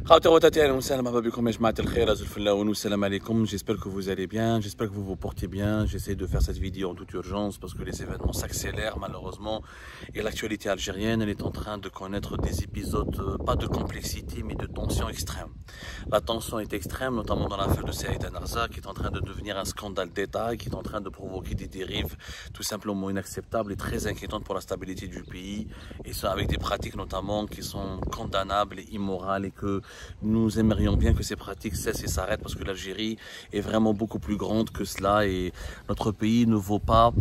J'espère que vous allez bien, j'espère que vous vous portez bien. J'essaie de faire cette vidéo en toute urgence parce que les événements s'accélèrent malheureusement et l'actualité algérienne elle est en train de connaître des épisodes, pas de complexité mais de tension extrême. La tension est extrême, notamment dans l'affaire de Saïd Narza qui est en train de devenir un scandale d'État, qui est en train de provoquer des dérives tout simplement inacceptables et très inquiétantes pour la stabilité du pays, et ça avec des pratiques notamment qui sont condamnables et immorales, et que nous aimerions bien que ces pratiques cessent et s'arrêtent parce que l'Algérie est vraiment beaucoup plus grande que cela et notre pays ne vaut pas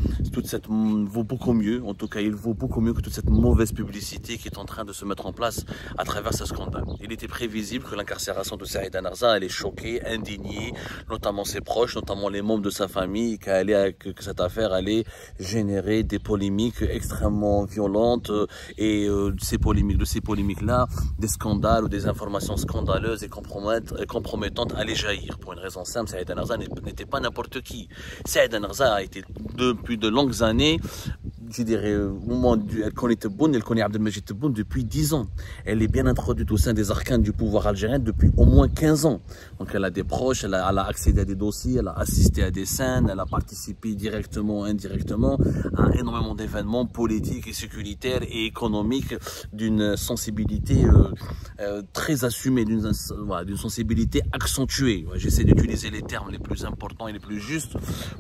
vaut beaucoup mieux, en tout cas il vaut beaucoup mieux que toute cette mauvaise publicité qui est en train de se mettre en place à travers ce scandale. Il était prévisible que l'incarcération de Saïd Narza allait choquer, indigner, notamment ses proches, notamment les membres de sa famille, que cette affaire allait générer des polémiques extrêmement violentes et de ces polémiques-là, des scandales ou des informations scandaleuses et compromettantes allaient jaillir. Pour une raison simple, Saïd Narza n'était pas n'importe qui. Saïd Narza a été depuis de longues années, je dirais, au moment elle connaît Tebboune, elle connaît Abdelmajid Tebboune depuis 10 ans. Elle est bien introduite au sein des arcanes du pouvoir algérien depuis au moins 15 ans. Donc elle a des proches, elle a accédé à des dossiers, elle a assisté à des scènes, elle a participé directement ou indirectement à énormément d'événements politiques et sécuritaires et économiques d'une sensibilité très assumée, d'une sensibilité accentuée. J'essaie d'utiliser les termes les plus importants et les plus justes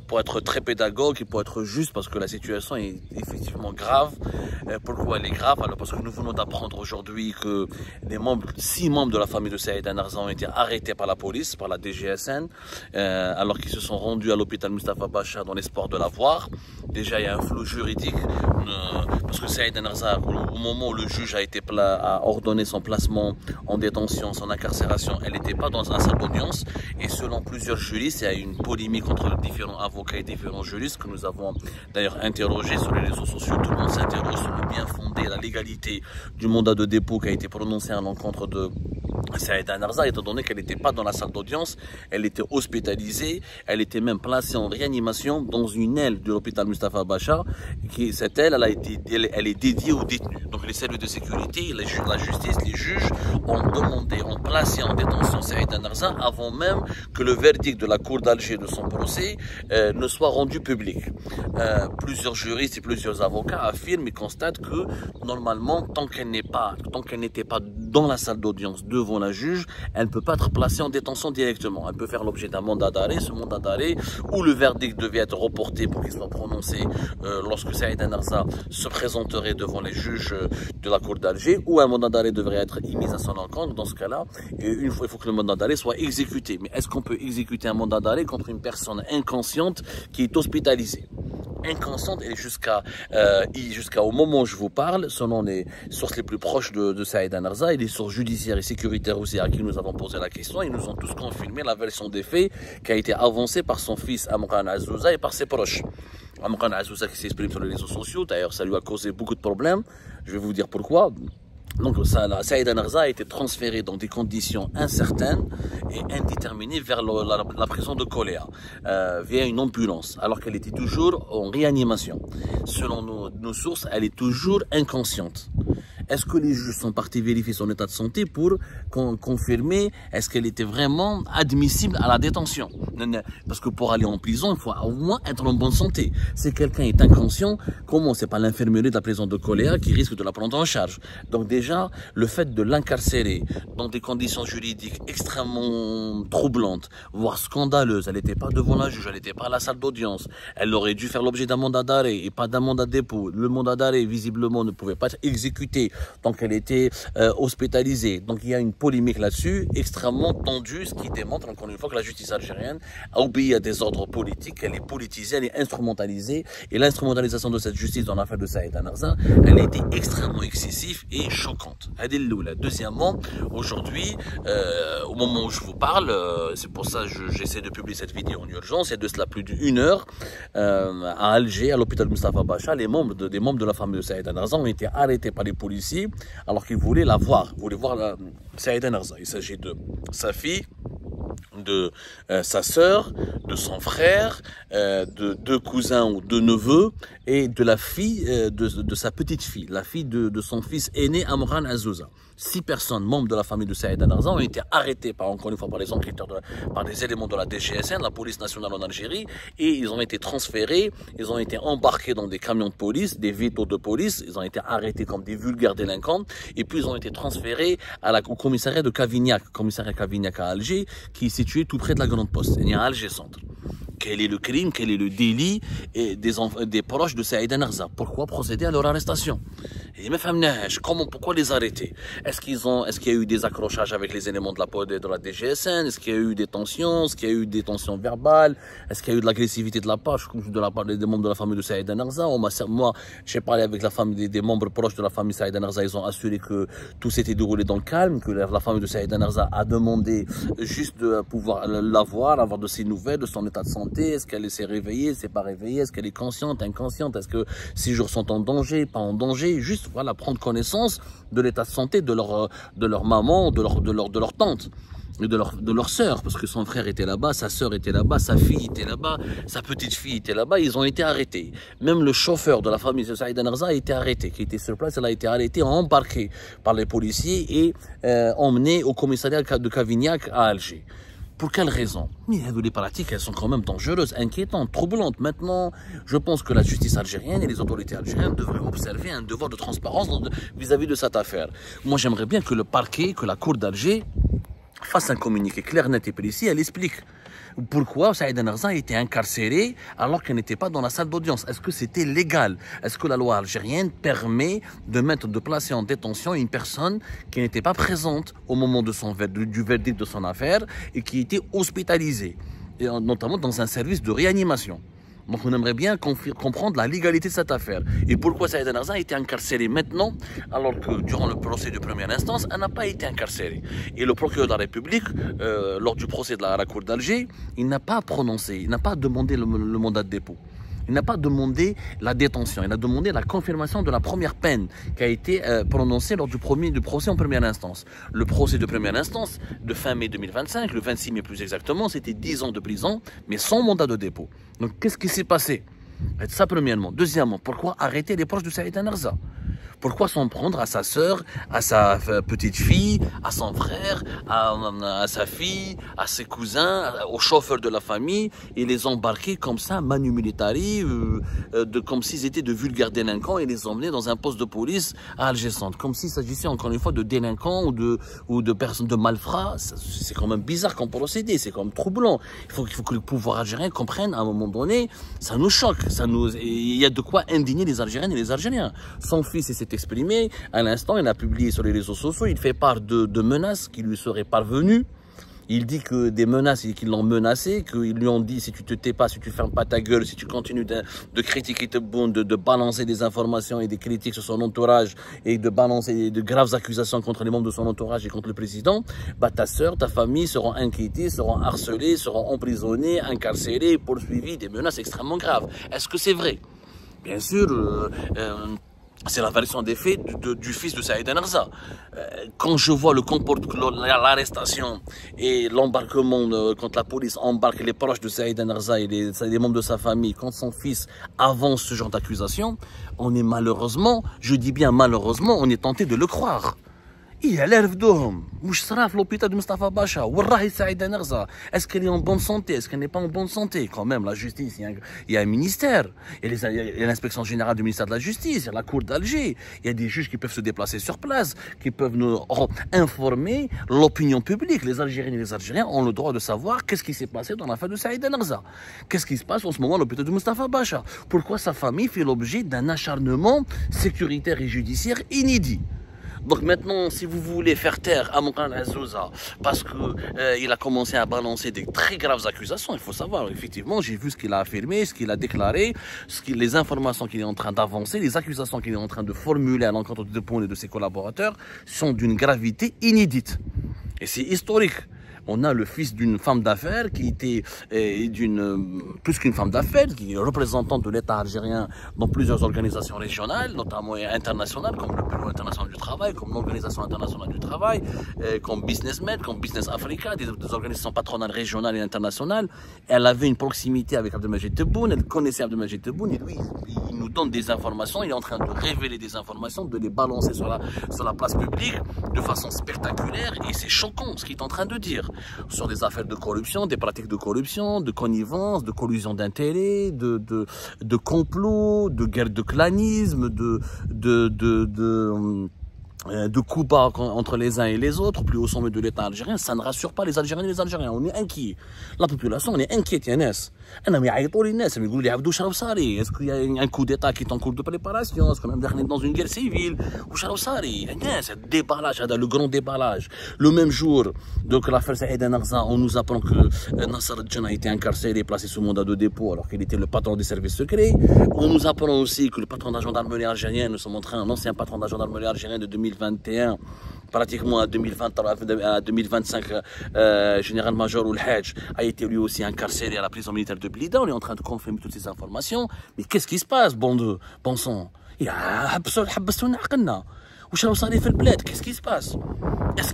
pour être très pédagogue et pour être juste parce que la situation est effectivement grave. Pourquoi elle est grave? Alors parce que nous venons d'apprendre aujourd'hui que 6 membres de la famille de Saïd Narza ont été arrêtés par la police, par la DGSN, alors qu'ils se sont rendus à l'hôpital Mustapha Bacha dans l'espoir de la voir. Déjà il y a un flou juridique parce que Saïd Narza, au moment où le juge a ordonné son placement en détention, son incarcération, elle n'était pas dans un salle d'audience, et selon plusieurs juristes, il y a eu une polémique entre différents avocats et différents juristes que nous avons d'ailleurs interrogés sur les réseaux sociaux. Tout le monde s'interroge sur le bien fondé, la légalité du mandat de dépôt qui a été prononcé à l'encontre de Saïd Narza, étant donné qu'elle n'était pas dans la salle d'audience, elle était hospitalisée, elle était même placée en réanimation dans une aile de l'hôpital Mustapha Bacha. Cette aile, elle est dédiée aux détenus. Donc les services de sécurité, la justice, les juges ont placé en détention Saïd Narza avant même que le verdict de la cour d'Alger de son procès ne soit rendu public. Plusieurs juristes et plusieurs avocats affirment et constatent que normalement, tant qu'elle n'était pas dans la salle d'audience devant la juge, elle ne peut pas être placée en détention directement. Elle peut faire l'objet d'un mandat d'arrêt, ce mandat d'arrêt où le verdict devait être reporté pour qu'il soit prononcé lorsque Saïd Narza se présenterait devant les juges de la cour d'Alger, ou un mandat d'arrêt devrait être émis à son encontre. Dans ce cas-là, il faut que le mandat d'arrêt soit exécuté. Mais est-ce qu'on peut exécuter un mandat d'arrêt contre une personne inconsciente qui est hospitalisée? Inconsciente, et jusqu'au moment où je vous parle, selon les sources les plus proches de Saïd Narza et les sources judiciaires et sécuritaires aussi à qui nous avons posé la question, ils nous ont tous confirmé la version des faits qui a été avancée par son fils Amran Azzouza et par ses proches. Amran Azzouza qui s'exprime sur les réseaux sociaux, d'ailleurs ça lui a causé beaucoup de problèmes, je vais vous dire pourquoi. Donc Saïd Narza a été transféré dans des conditions incertaines et indéterminées vers la prison de Koléa via une ambulance, alors qu'elle était toujours en réanimation. Selon nos sources, elle est toujours inconsciente. Est-ce que les juges sont partis vérifier son état de santé pour confirmer est-ce qu'elle était vraiment admissible à la détention? Parce que pour aller en prison, il faut au moins être en bonne santé. Si quelqu'un est inconscient, comment? C'est pas l'infirmerie de la prison de Koléa qui risque de la prendre en charge. Donc déjà, le fait de l'incarcérer dans des conditions juridiques extrêmement troublantes, voire scandaleuses, elle n'était pas devant la juge, elle n'était pas à la salle d'audience, elle aurait dû faire l'objet d'un mandat d'arrêt et pas d'un mandat de dépôt. Le mandat d'arrêt, visiblement, ne pouvait pas être exécuté tant qu'elle était hospitalisée. Donc il y a une polémique là-dessus extrêmement tendue, ce qui démontre encore une fois que la justice algérienne a obéi à des ordres politiques, elle est politisée, elle est instrumentalisée, et l'instrumentalisation de cette justice dans l'affaire de Saïd Narza, elle a été extrêmement excessive et choquante. Deuxièmement, aujourd'hui, au moment où je vous parle, c'est pour ça que j'essaie de publier cette vidéo en urgence, et de cela plus d'une heure, à Alger, à l'hôpital Mustapha Bacha, des membres de la famille de Saïd Narza ont été arrêtés par les policiers alors qu'ils voulaient la voir, Saïd Narza. Il s'agit de sa fille, de sa sœur, de son frère, de deux cousins ou deux neveux, et de la fille de sa petite fille, la fille de son fils aîné Amran Azouza. 6 personnes, membres de la famille de Saïd Narza, ont été arrêtés encore une fois par les enquêteurs, par des éléments de la DGSN, la police nationale en Algérie, et ils ont été transférés, ils ont été embarqués dans des camions de police, des vétos de police, ils ont été arrêtés comme des vulgaires délinquants, et puis ils ont été transférés au commissariat de Cavignac, commissariat Cavignac à Alger, qui est situé tout près de la Grande Poste, et à Alger Centre. Quel est le crime, quel est le délit des proches de Saïd Narza? Pourquoi procéder à leur arrestation? Et pourquoi les arrêter? Est-ce qu'il y a eu des accrochages avec les éléments de la DGSN? Est-ce qu'il y a eu des tensions? Est-ce qu'il y a eu des tensions verbales? Est-ce qu'il y a eu de l'agressivité de la part des membres de la famille de Saïd Narza? Moi, j'ai parlé avec la famille des membres proches de la famille Saïd Narza. Ils ont assuré que tout s'était déroulé dans le calme, que la famille de Saïd Narza a demandé juste de pouvoir avoir de ses nouvelles, de son état de santé. Est-ce qu'elle s'est réveillée, s'est pas réveillée? Est-ce qu'elle est consciente, inconsciente? Est-ce que ses jours sont en danger, pas en danger? Juste, voilà, prendre connaissance de l'état de santé de leur maman, de leur tante, de leur sœur, parce que son frère était là-bas, sa sœur était là-bas, sa fille était là-bas, sa petite fille était là-bas. Ils ont été arrêtés. Même le chauffeur de la famille de Saïd Narza a été arrêté, qui était sur place. Elle a été arrêtée, embarquée par les policiers et emmenée au commissariat de Cavignac à Alger. Pour quelle raison? Mais les pratiques, elles sont quand même dangereuses, inquiétantes, troublantes. Maintenant, je pense que la justice algérienne et les autorités algériennes devraient observer un devoir de transparence vis-à-vis de cette affaire. Moi, j'aimerais bien que le parquet, que la cour d'Alger fasse un communiqué clair, net et précis. Elle explique pourquoi Saïd Narza a été incarcéré alors qu'elle n'était pas dans la salle d'audience. Est-ce que c'était légal? Est-ce que la loi algérienne permet de placer en détention une personne qui n'était pas présente au moment du verdict de son affaire et qui était hospitalisée, et notamment dans un service de réanimation? Donc on aimerait bien comprendre la légalité de cette affaire. Et pourquoi Saïd Narza a été incarcéré maintenant, alors que durant le procès de première instance, elle n'a pas été incarcérée. Et le procureur de la République, lors du procès à la cour d'Alger, il n'a pas prononcé, il n'a pas demandé le mandat de dépôt. Il n'a pas demandé la détention, il a demandé la confirmation de la première peine qui a été prononcée lors du procès en première instance. Le procès de première instance de fin mai 2025, le 26 mai plus exactement, c'était 10 ans de prison, mais sans mandat de dépôt. Donc qu'est-ce qui s'est passé? Ça premièrement. Deuxièmement, pourquoi arrêter les proches de Saïd Narza? Pourquoi s'en prendre à sa sœur, à sa petite fille, à son frère, à sa fille, à ses cousins, aux chauffeurs de la famille, et les embarquer comme ça, manu militari, comme s'ils étaient de vulgaires délinquants, et les emmener dans un poste de police à Alger Centre, comme s'il s'agissait encore une fois de délinquants ou de personnes de malfrats? C'est quand même bizarre comme procédé, c'est quand même troublant. Il faut que le pouvoir algérien comprenne à un moment donné, ça nous choque, il y a de quoi indigner les Algériennes et les Algériens. Son fils s'est exprimé à l'instant, il a publié sur les réseaux sociaux, il fait part de menaces qui lui seraient parvenues. Il dit que des menaces, qu'ils l'ont menacé, qu'ils lui ont dit si tu te tais pas, si tu fermes pas ta gueule, si tu continues de critiquer Tebboune, de balancer des informations et des critiques sur son entourage et de balancer de graves accusations contre les membres de son entourage et contre le président, bah ta sœur, ta famille seront inquiétées, seront harcelées, seront emprisonnées, incarcérées, poursuivies, des menaces extrêmement graves. Est-ce que c'est vrai? Bien sûr, c'est la version des faits du fils de Saïd Narza. Quand je vois l'arrestation et l'embarquement, quand la police embarque les proches de Saïd Narza et les membres de sa famille, quand son fils avance ce genre d'accusation, on est malheureusement, je dis bien malheureusement, on est tenté de le croire. Il a l'air d'homme. Mouch Saraf, l'hôpital de Mustafa Bacha. Wallahi Saïd Narza. Est-ce qu'elle est en bonne santé? Est-ce qu'elle n'est pas en bonne santé? Quand même, la justice, il y a un ministère. Il y a l'inspection générale du ministère de la Justice. Il y a la cour d'Alger. Il y a des juges qui peuvent se déplacer sur place, qui peuvent nous informer l'opinion publique. Les Algériennes et les Algériens ont le droit de savoir qu'est-ce qui s'est passé dans l'affaire de Saïd Narza. Qu'est-ce qui se passe en ce moment à l'hôpital de Mustafa Bacha? Pourquoi sa famille fait l'objet d'un acharnement sécuritaire et judiciaire inédit? Donc maintenant, si vous voulez faire taire Amran Azouza parce qu'il a commencé à balancer des très graves accusations, il faut savoir, effectivement, j'ai vu ce qu'il a affirmé, ce qu'il a déclaré, les informations qu'il est en train d'avancer, les accusations qu'il est en train de formuler à l'encontre de Tebboune et de ses collaborateurs sont d'une gravité inédite. Et c'est historique. On a le fils d'une femme d'affaires qui était plus qu'une femme d'affaires, qui est représentante de l'État algérien dans plusieurs organisations régionales, notamment internationales, comme le Bureau international du travail, comme l'Organisation internationale du travail, comme BusinessMed, comme Business Africa, des organisations patronales régionales et internationales. Elle avait une proximité avec Abdelmajid Tebboune, elle connaissait Abdelmajid Tebboune, et lui, il nous donne des informations, il est en train de révéler des informations, de les balancer sur la place publique de façon spectaculaire, et c'est choquant ce qu'il est en train de dire sur des affaires de corruption, des pratiques de corruption, de connivence, de collusion d'intérêts, de complot, de guerre de clanisme, de coups bas entre les uns et les autres, plus au sommet de l'État algérien. Ça ne rassure pas les Algériens et les Algériens. On est inquiets. La population, on est inquiète, Yanes. Est-ce qu'il y a un coup d'État qui est en cours de préparation? Est-ce qu'on est dans une guerre civile? Déballage, le grand déballage. Le même jour, donc l'affaire Saïd Narza, on nous apprend que Nasser Djen a été incarcéré et placé sous mandat de dépôt alors qu'il était le patron des services secrets. On nous apprend aussi que le patron de la gendarmerie algérienne, nous sommes en train, un ancien patron de la gendarmerie algérienne de 2021, pratiquement à 2025, général-major Ould Hadj a été lui aussi incarcéré à la prison militaire de Blida. On est en train de confirmer toutes ces informations. Mais qu'est-ce qui se passe, bon sang? Qu'est-ce qui se passe? Est-ce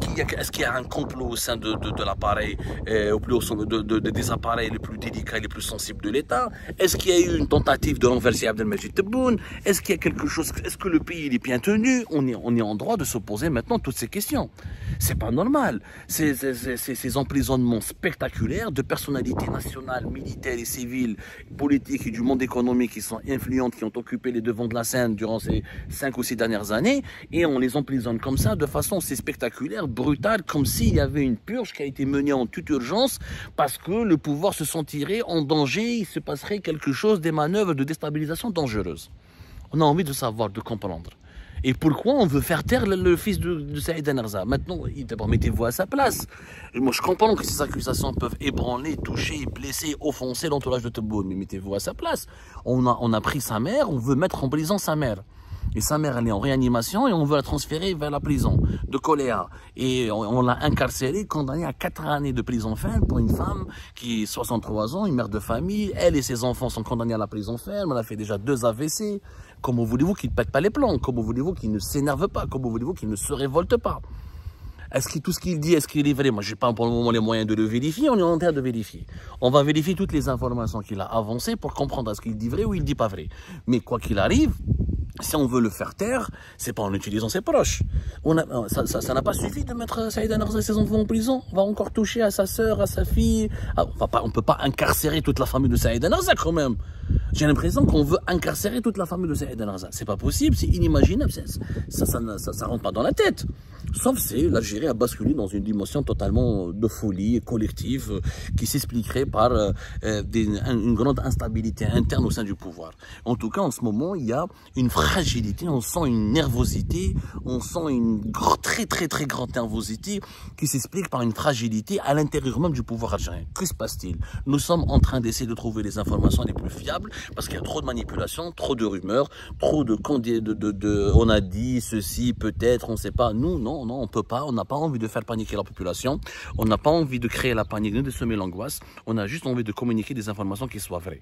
qu'il y a un complot au sein de l'appareil, des appareils les plus délicats et les plus sensibles de l'État? Est-ce qu'il y a eu une tentative de renverser Abdelmajid Tebboune? Est-ce qu'il y a quelque chose? Est-ce que le pays est bien tenu? On est en droit de se poser maintenant toutes ces questions. C'est pas normal. Ces emprisonnements spectaculaires de personnalités nationales, militaires et civiles, politiques et du monde économique qui sont influentes, qui ont occupé les devants de la scène durant ces 5 ou 6 dernières années, et on les emprisonne comme ça de façon aussi spectaculaire, brutale, comme s'il y avait une purge qui a été menée en toute urgence parce que le pouvoir se sentirait en danger, il se passerait quelque chose, des manœuvres de déstabilisation dangereuses. On a envie de savoir, de comprendre. Et pourquoi on veut faire taire le fils de Saïd Narza? Maintenant, d'abord, mettez-vous à sa place. Moi, je comprends que ces accusations peuvent ébranler, toucher, blesser, offenser l'entourage de Tebboune, mais mettez-vous à sa place. On a pris sa mère, on veut mettre en prison sa mère. Et sa mère, elle est en réanimation et on veut la transférer vers la prison de Koléa. Et on l'a incarcérée, condamnée à 4 années de prison ferme pour une femme qui a 63 ans, une mère de famille. Elle et ses enfants sont condamnés à la prison ferme. Elle a fait déjà 2 AVC. Comment voulez-vous qu'il ne pète pas les plombs? Comment voulez-vous qu'il ne s'énerve pas? Comment voulez-vous qu'il ne se révolte pas? Est-ce que tout ce qu'il dit, est-ce qu'il est vrai? Moi, je n'ai pas pour le moment les moyens de le vérifier. On est en train de vérifier. On va vérifier toutes les informations qu'il a avancées pour comprendre est-ce qu'il dit vrai ou il dit pas vrai. Mais quoi qu'il arrive, si on veut le faire taire, c'est pas en utilisant ses proches. Ça n'a pas suffi de mettre Saïd Narza et ses enfants en prison. On va encore toucher à sa sœur, à sa fille. On peut pas incarcérer toute la famille de Saïd Narza quand même. J'ai l'impression qu'on veut incarcérer toute la famille de Saïd Narza. C'est pas possible, c'est inimaginable. Ça rentre pas dans la tête. Sauf si l'Algérie a basculé dans une dimension totalement de folie collective qui s'expliquerait par une grande instabilité interne au sein du pouvoir. En tout cas, en ce moment, il y a une fragilité, on sent une nervosité, on sent une très grande nervosité qui s'explique par une fragilité à l'intérieur même du pouvoir algérien. Que se passe-t-il? Nous sommes en train d'essayer de trouver les informations les plus fiables parce qu'il y a trop de manipulations, trop de rumeurs, trop on a dit ceci, peut-être, on ne sait pas. Nous, non, on peut pas, on n'a pas envie de faire paniquer la population, on n'a pas envie de créer la panique ni de semer l'angoisse, on a juste envie de communiquer des informations qui soient vraies.